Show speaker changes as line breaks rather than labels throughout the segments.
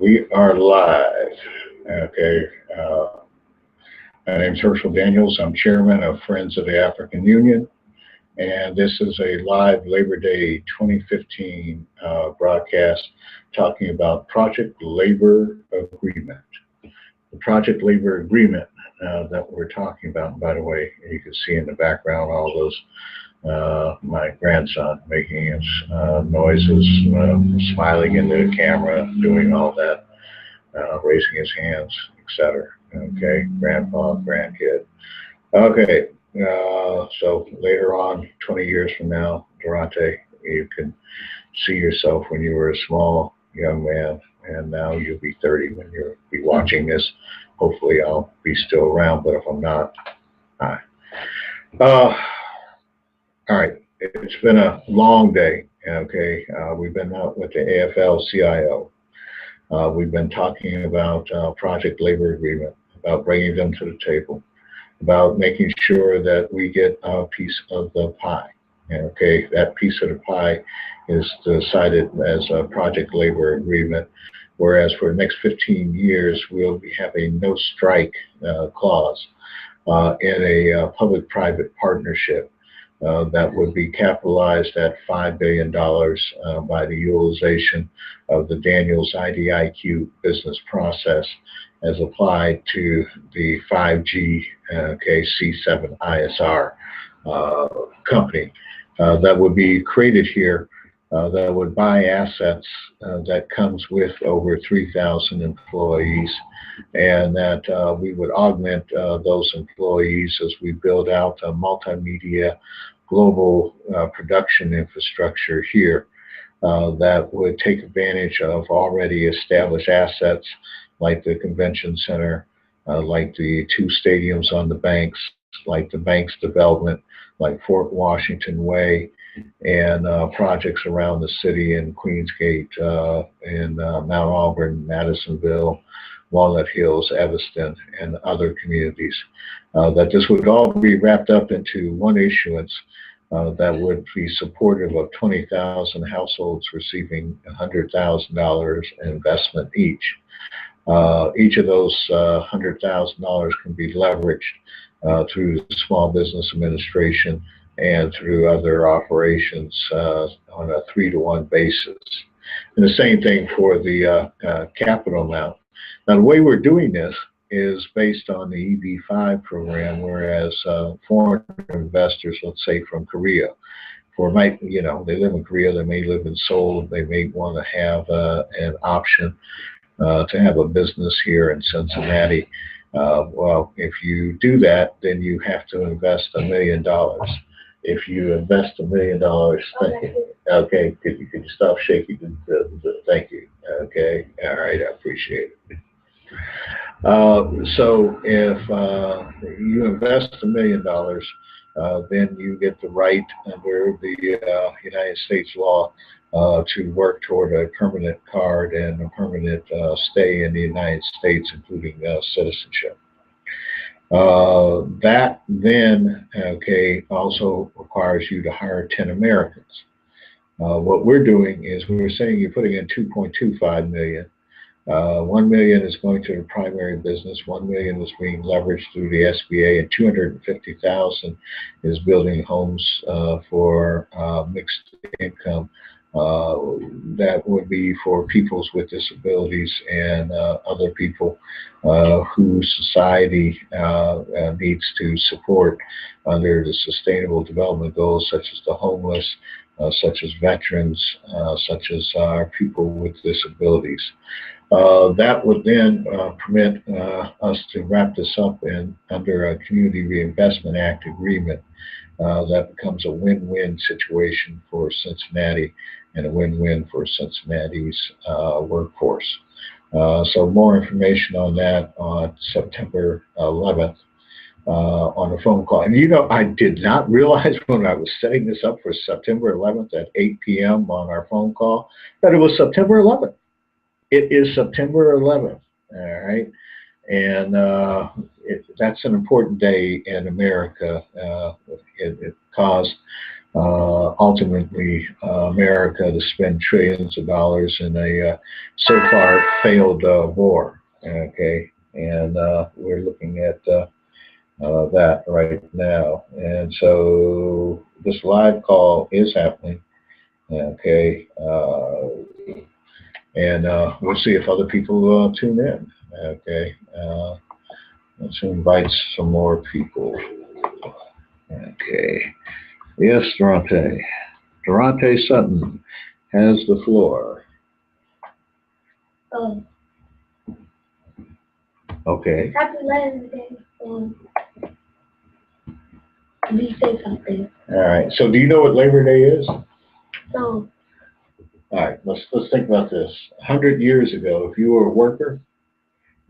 We are live. Okay. My name's Herschel Daniels. I'm chairman of Friends of the African Union, and this is a live Labor Day 2015 broadcast talking about Project Labor Agreement. The Project Labor Agreement that we're talking about, by the way, you can see in the background all those my grandson making his noises, smiling into the camera, doing all that, raising his hands, etc. Okay, grandpa, grandkid. Okay, so later on, 20 years from now, Durante, you can see yourself when you were a small young man, and now you'll be 30 when you'll be watching this. Hopefully, I'll be still around, but if I'm not, hi. All right, it's been a long day, okay? We've been out with the AFL-CIO. We've been talking about Project Labor Agreement, about bringing them to the table, about making sure that we get a piece of the pie. Okay, that piece of the pie is decided as a Project Labor Agreement, whereas for the next 15 years, we'll be having no strike clause in a public-private partnership. That would be capitalized at $5 billion by the utilization of the Daniels IDIQ business process as applied to the 5G C7 ISR company that would be created here that would buy assets that comes with over 3,000 employees, and that we would augment those employees as we build out a multimedia global production infrastructure here that would take advantage of already established assets like the convention center, like the 2 stadiums on the banks, like the banks development, like Fort Washington Way, and projects around the city in Queensgate, in Mount Auburn, Madisonville, Walnut Hills, Evanston, and other communities. That this would all be wrapped up into one issuance that would be supportive of 20,000 households receiving $100,000 investment each. Each of those $100,000 can be leveraged through the Small Business Administration and through other operations on a 3-to-1 basis. And the same thing for the capital amount. Now, the way we're doing this is based on the EB-5 program, whereas foreign investors, let's say from Korea, they live in Korea, they may live in Seoul, they may want to have an option to have a business here in Cincinnati. Well, if you do that, then you have to invest $1 million. If you invest $1 million, thank you. Okay, could you stop shaking? Thank you. Okay, all right, I appreciate it. So if you invest $1 million, then you get the right under the United States law to work toward a permanent card and a permanent stay in the United States, including citizenship. That then, also requires you to hire 10 Americans. What we're doing is we're saying you're putting in $2.25 million. 1 million is going to the primary business, 1 million is being leveraged through the SBA, and 250,000 is building homes for mixed income. That would be for peoples with disabilities and other people whose society needs to support under the Sustainable Development Goals, such as the homeless, such as veterans, such as people with disabilities. That would then permit us to wrap this up under a Community Reinvestment Act agreement that becomes a win-win situation for Cincinnati and a win-win for Cincinnati's workforce. So more information on that on September 11th on a phone call. And I did not realize when I was setting this up for September 11th at 8 p.m. on our phone call that it was September 11th. It is September 11th, all right? And that's an important day in America. It caused ultimately America to spend trillions of dollars in a so far failed war. Okay, and we're looking at that right now. And so this live call is happening. Okay, and we'll see if other people tune in. Okay, let's invite some more people. Okay, yes, Durante. Durante Sutton has the floor. Okay.
Happy Labor Day. You say something.
All right. So, do you know what Labor Day is?
No.
All right. Let's think about this. 100 years ago, if you were a worker,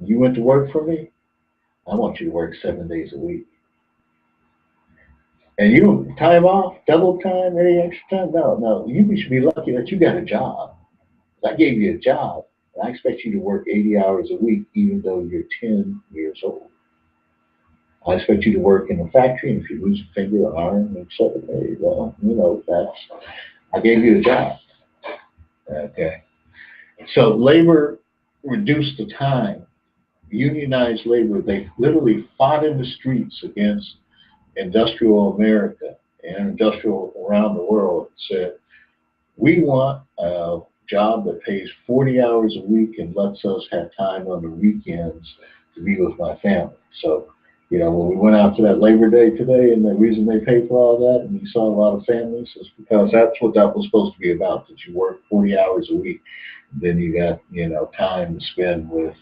you went to work for me. I want you to work 7 days a week. And you don't time off, double time, any extra time? No. You should be lucky that you got a job. I gave you a job, and I expect you to work 80 hours a week, even though you're 10 years old. I expect you to work in a factory, and if you lose a finger or arm, etc., well, that's, I gave you a job. Okay. So labor reduced the time. Unionized labor, they literally fought in the streets against industrial America and industrial around the world, said, we want a job that pays 40 hours a week and lets us have time on the weekends to be with my family. So, when we went out to that Labor Day today, and the reason they paid for all that, and you saw a lot of families, is because that's what that was supposed to be about, that you work 40 hours a week. Then you got, time to spend with,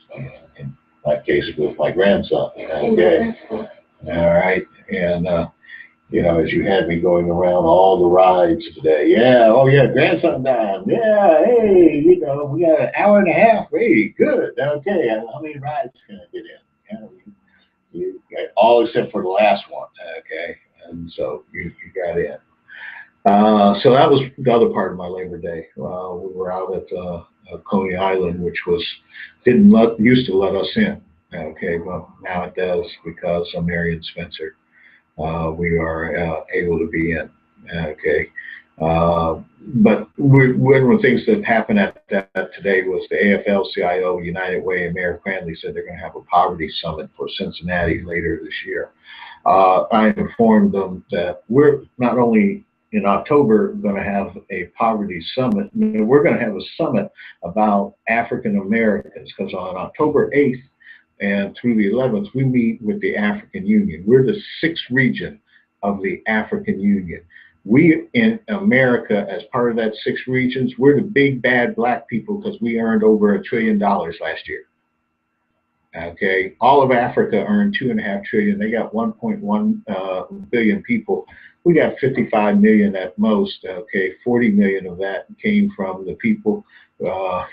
in my case, with my grandson. Okay. All right. And, as you had me going around all the rides today. Yeah, oh yeah, grandson time. Yeah, hey, we got an hour and a half. Hey, good. Okay, how many rides can I get in? You got all except for the last one. Okay, and so you got in. So that was the other part of my Labor Day. We were out at Coney Island, which used to let us in. Okay, well now it does because of Marion Spencer. We are able to be in. Okay. But one of the things that happened at that today was the AFL-CIO, United Way, and Mayor Cranley said they're going to have a poverty summit for Cincinnati later this year. I informed them that we're not only in October going to have a poverty summit, we're going to have a summit about African Americans, because on October 8th, and through the 11th, we meet with the African Union. We're the sixth region of the African Union. We in America, as part of that six regions, we're the big bad black people because we earned over $1 trillion last year. Okay, all of Africa earned $2.5 trillion. They got 1.1 billion people. We got 55 million at most. Okay, 40 million of that came from the people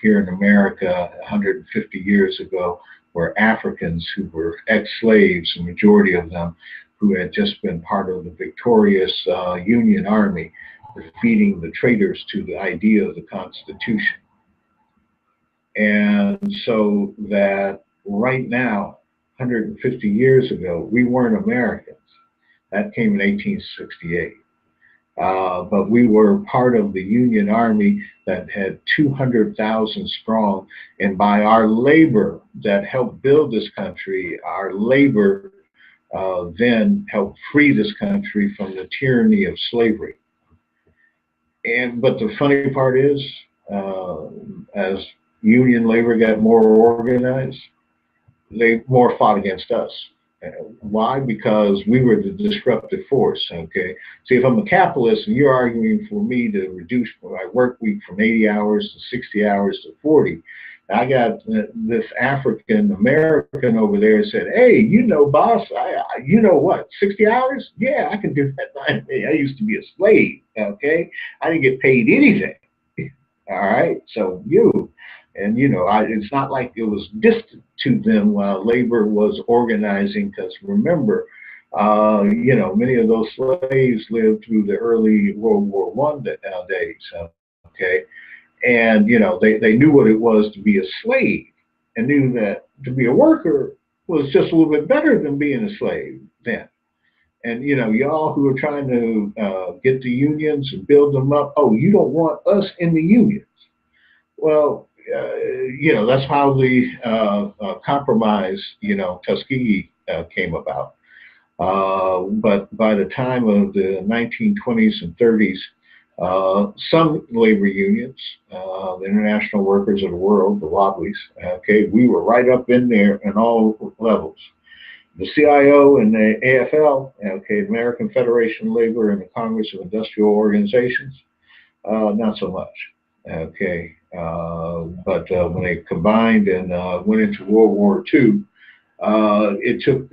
here in America 150 years ago, were Africans who were ex-slaves, the majority of them, who had just been part of the victorious Union Army, defeating the traitors to the idea of the Constitution. And so that right now, 150 years ago, we weren't Americans. That came in 1868. But we were part of the Union Army that had 200,000 strong. And by our labor that helped build this country, our labor then helped free this country from the tyranny of slavery. But the funny part is, as Union labor got more organized, they more fought against us. Why? Because we were the disruptive force. Okay. See, if I'm a capitalist and you're arguing for me to reduce my work week from 80 hours to 60 hours to 40, I got this African American over there and said, "Hey, boss, you know what? 60 hours? Yeah, I can do that. I used to be a slave. Okay, I didn't get paid anything. All right, so you." And, it's not like it was distant to them while labor was organizing, because remember, many of those slaves lived through the early World War I days, okay? And, they knew what it was to be a slave, and knew that to be a worker was just a little bit better than being a slave then. And you know, y'all who are trying to get the unions and build them up, oh, you don't want us in the unions. Well, you know, that's how the compromise, you know, Tuskegee came about. But by the time of the 1920s and 30s, some labor unions, the International Workers of the World, the Wobblies, okay, we were right up in there in all levels. The CIO and the AFL, okay, American Federation of Labor and the Congress of Industrial Organizations, not so much. Okay, but when they combined and went into World War II, it took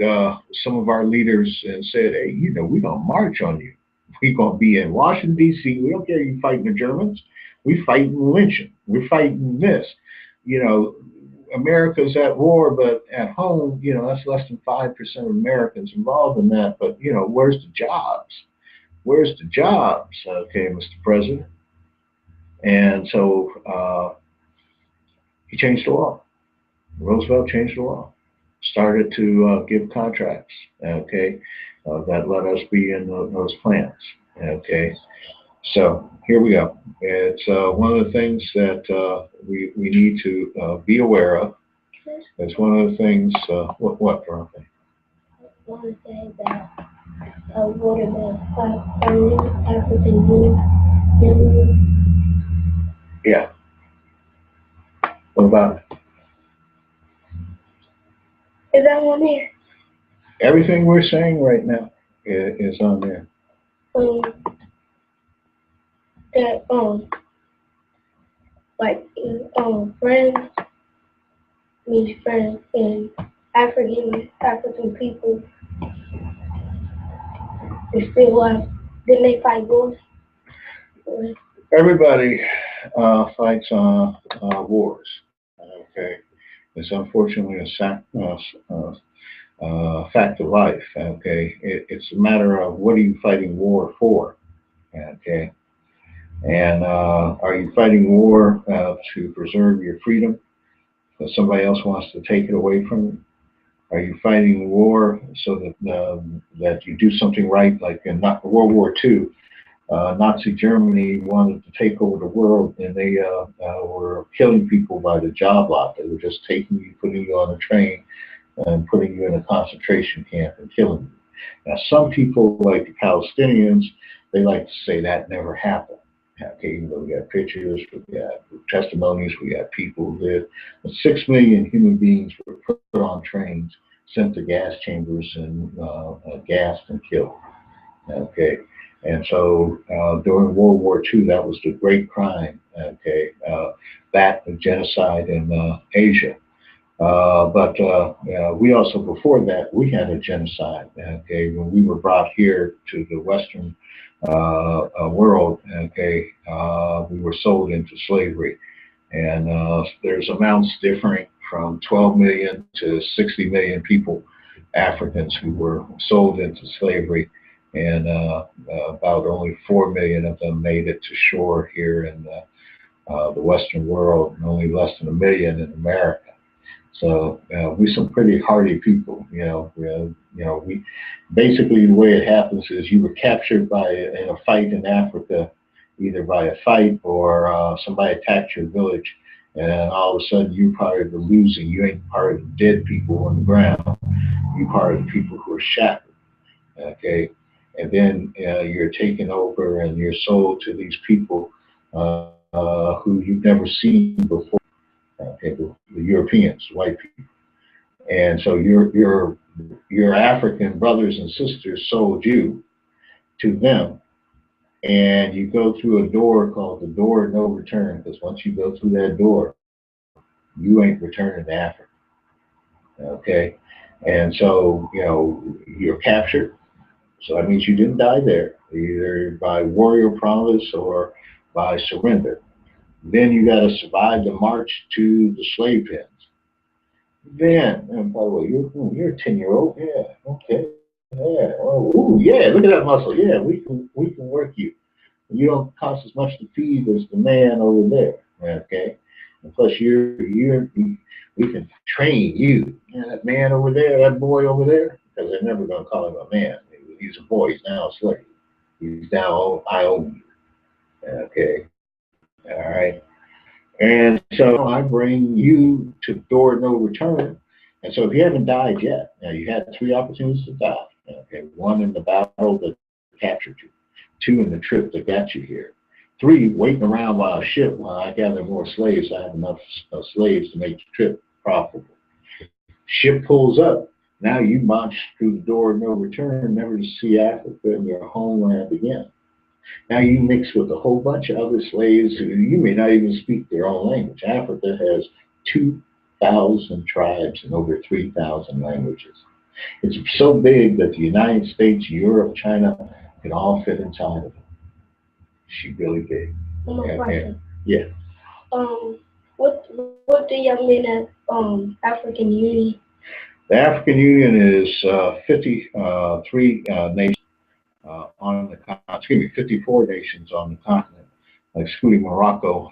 some of our leaders and said, hey, you know, we're going to march on you. We're going to be in Washington, D.C. We don't care you fighting the Germans. We fighting lynching. We're fighting this. You know, America's at war, but at home, you know, that's less than 5% of Americans involved in that. But, you know, where's the jobs? Where's the jobs? Okay, Mr. President. And so he changed the law. Roosevelt changed the law, started to give contracts, okay, that let us be in those plants, okay. So here we go. It's one of the things that we need to be aware of. It's one of the things, what, Veronica?
I want to say that what are the African Union?
Yeah. What about it?
Is that one there?
Everything we're saying right now is on there.
Um, that like friends means friends and African people they still like then they fight wars.
Everybody fights wars, okay. It's unfortunately fact of life. Okay, it's a matter of what are you fighting war for? Okay, and are you fighting war to preserve your freedom? Because somebody else wants to take it away from you? Are you fighting war so that you do something right? Like in World War II, Nazi Germany wanted to take over the world, and they were killing people by the job lot. They were just taking you, putting you on a train, and putting you in a concentration camp and killing you. Now, some people, like the Palestinians, they like to say that never happened. Okay, you know, we got pictures, we got testimonies, we got people who lived. 6 million human beings were put on trains, sent to gas chambers, and gassed and killed. Okay, and so during World War II, that was the great crime. Okay, that genocide in Asia. But we also, before that, we had a genocide, okay, when we were brought here to the Western world, okay, we were sold into slavery. And there's amounts differing from 12 million to 60 million people, Africans, who were sold into slavery. And about only 4 million of them made it to shore here in the Western world, and only less than 1 million in America. So we're some pretty hardy people, you know. We basically, the way it happens is you were captured in a fight in Africa, either by a fight or somebody attacked your village, and all of a sudden you're part of the losing. You ain't part of the dead people on the ground. You're part of the people who are shattered. Okay, and then you're taken over and you're sold to these people who you've never seen before. Okay, the Europeans, white people. And so your African brothers and sisters sold you to them, and you go through a door called the door of no return, because once you go through that door, you ain't returning to Africa. Okay, and so you're captured. So that means you didn't die there, either by warrior promise or by surrender. Then you got to survive the march to the slave pens. Then, and by the way, you're a 10-year-old. Yeah, okay. Yeah. Oh, ooh, yeah. Look at that muscle. Yeah, we can work you. You don't cost as much to feed as the man over there. Okay. And plus, we can train you. Yeah, that man over there, that boy over there, because they're never going to call him a man. He's a boy. He's now a slave. He's now, I own you. Okay. All right. And so I bring you to door no return. And so if you haven't died yet, now you had three opportunities to die. Okay. One in the battle that captured you, two in the trip that got you here, three waiting around by a ship while I gather more slaves. I have enough slaves to make the trip profitable. Ship pulls up. Now you march through the door of no return, never to see Africa and your homeland again. Now you mix with a whole bunch of other slaves who you may not even speak their own language. Africa has 2,000 tribes and over 3,000 languages. It's so big that the United States, Europe, China can all fit inside of it. She's really big.
One more question.
Yeah.
What do y'all mean at African Union?
The African Union is 53 nations on the continent, excuse me, 54 nations on the continent, excluding Morocco,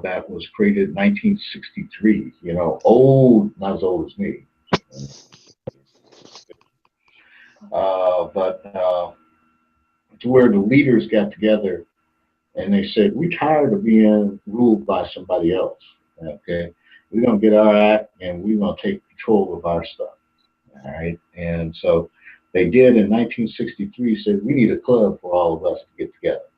that was created in 1963. You know, old, not as old as me. But to where the leaders got together and they said, we're tired of being ruled by somebody else. Okay, we're gonna get our act and we're gonna take control of our stuff. All right, and so they did in 1963. Said we need a club for all of us to get together.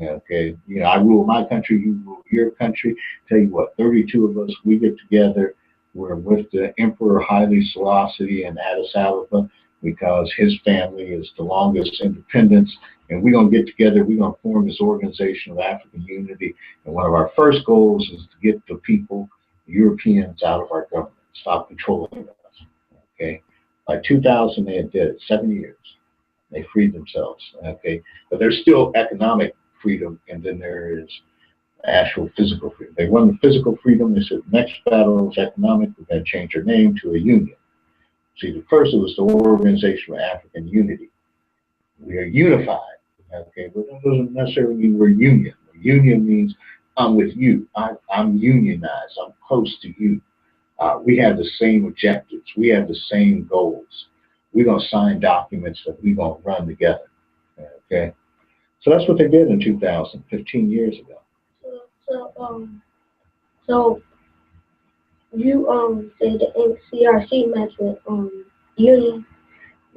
Okay, you know, I rule my country, you rule your country. Tell you what, 32 of us, we get together. We're with the Emperor Haile Selassie in Addis Ababa because his family is the longest independence. And we're going to get together. We're going to form this organization of African unity. And one of our first goals is to get the people, the Europeans, out of our government, stop controlling us. Okay, by 2000, they did it, 7 years. They freed themselves. Okay, but there's still economic freedom, and then there is actual physical freedom. They won the physical freedom. They said the next battle is economic. We're going to change our name to a union. See, the first it was the Organization for African Unity. We are unified. Okay, but that doesn't necessarily mean we're union. Union means I'm with you. I'm unionized. I'm close to you. We have the same objectives. We have the same goals. We're going to sign documents that we're going to run together. Okay. So that's what they did in 2000, 15 years ago.
So you say the NCRC match with Union.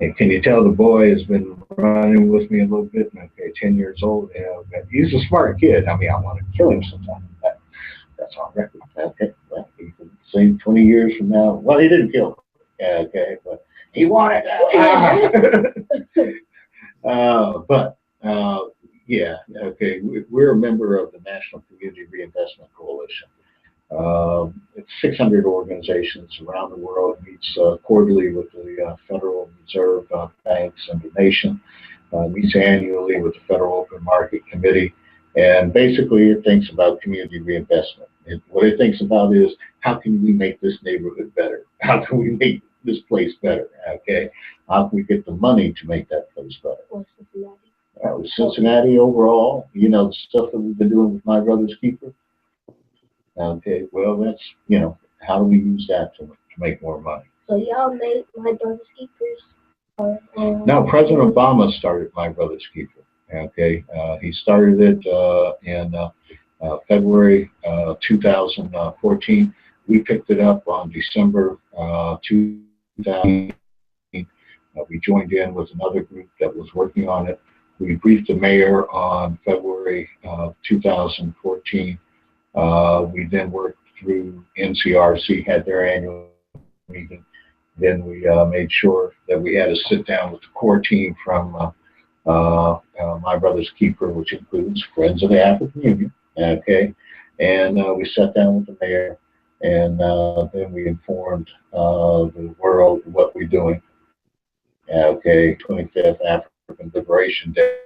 And can you tell the boy has been running with me a little bit? Okay, 10 years old. You know, he's a smart kid. I mean, I want to kill him sometimes. That's on record. Okay, well, he can say 20 years from now. Well, he didn't kill him. Okay, but he wanted that. Yeah, okay, we're a member of the National Community Reinvestment Coalition. It's 600 organizations around the world. It meets quarterly with the Federal Reserve banks and the nation. Meets annually with the Federal Open Market Committee. And basically it thinks about community reinvestment. What it thinks about is how can we make this neighborhood better? How can we make this place better? Okay, how can we get the money to make that place better? Cincinnati overall, you know, the stuff that we've been doing with My Brother's Keeper. Okay, well, that's, you know, how do we use that to make more money?
So y'all made My Brother's Keepers?
No, President Obama started My Brother's Keeper. Okay, he started it in February 2014. We picked it up on December 2000. We joined in with another group that was working on it. We briefed the mayor on February 2014. We then worked through NCRC, had their annual meeting. Then we made sure that we had a sit down with the core team from My Brother's Keeper, which includes Friends of the African Union. Okay, and we sat down with the mayor, and then we informed the world what we're doing. Okay, 25th African Liberation Day.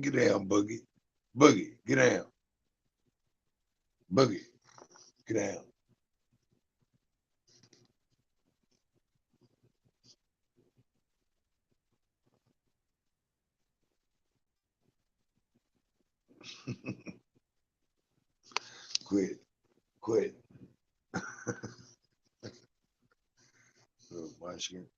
Get down, Boogie. Boogie, get down. Boogie, get down. Quit. Quit. Oh, my shit.